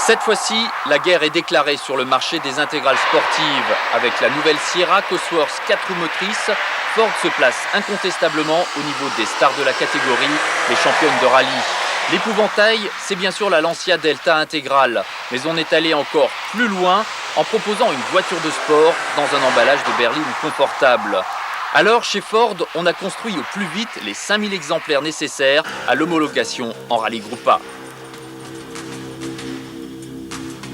Cette fois-ci, la guerre est déclarée sur le marché des intégrales sportives. Avec la nouvelle Sierra Cosworth 4 roues motrices, Ford se place incontestablement au niveau des stars de la catégorie, les championnes de rallye. L'épouvantail, c'est bien sûr la Lancia Delta intégrale, mais on est allé encore plus loin en proposant une voiture de sport dans un emballage de berline confortable. Alors, chez Ford, on a construit au plus vite les 5000 exemplaires nécessaires à l'homologation en rallye Groupe A.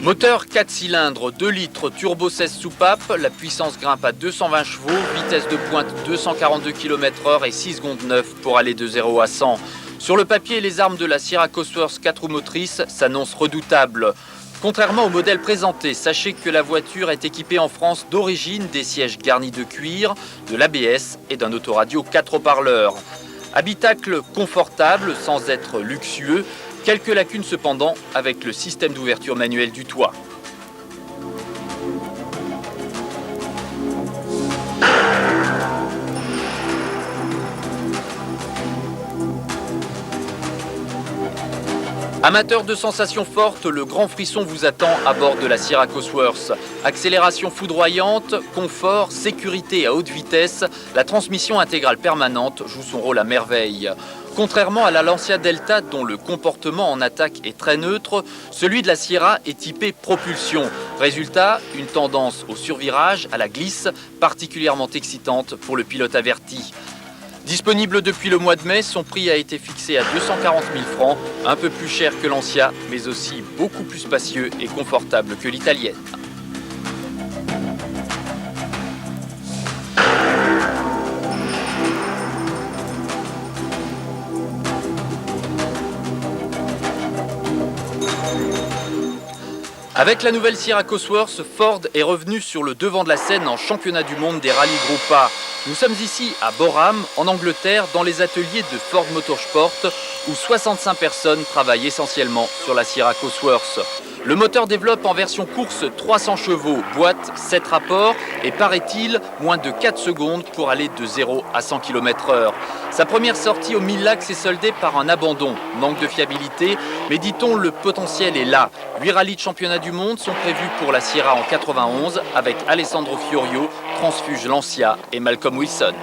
Moteur 4 cylindres, 2 litres, turbo 16 soupapes, la puissance grimpe à 220 chevaux, vitesse de pointe 242 km/h et 6 secondes 9 pour aller de 0 à 100. Sur le papier, les armes de la Sierra Cosworth 4 roues motrices s'annoncent redoutables. Contrairement au modèle présenté, sachez que la voiture est équipée en France d'origine des sièges garnis de cuir, de l'ABS et d'un autoradio 4 haut-parleurs. Habitacle confortable sans être luxueux, quelques lacunes cependant avec le système d'ouverture manuelle du toit. Amateur de sensations fortes, le grand frisson vous attend à bord de la Sierra Cosworth. Accélération foudroyante, confort, sécurité à haute vitesse, la transmission intégrale permanente joue son rôle à merveille. Contrairement à la Lancia Delta dont le comportement en attaque est très neutre, celui de la Sierra est typé propulsion. Résultat, une tendance au survirage, à la glisse, particulièrement excitante pour le pilote averti. Disponible depuis le mois de mai, son prix a été fixé à 240 000 francs, un peu plus cher que l'Ancia, mais aussi beaucoup plus spacieux et confortable que l'italienne. Avec la nouvelle Sierra Cosworth, Ford est revenu sur le devant de la scène en championnat du monde des rallyes Groupe A. Nous sommes ici à Boreham, en Angleterre, dans les ateliers de Ford Motorsport, où 65 personnes travaillent essentiellement sur la Sierra Cosworth. Le moteur développe en version course 300 chevaux, boîte 7 rapports et paraît-il moins de 4 secondes pour aller de 0 à 100 km/h. Sa première sortie au 1000 lacs s'est soldée par un abandon, manque de fiabilité, mais dit-on le potentiel est là. 8 rallyes de championnat du monde sont prévus pour la Sierra en 91 avec Alessandro Fiorio, Transfuge Lancia et Malcolm Wilson.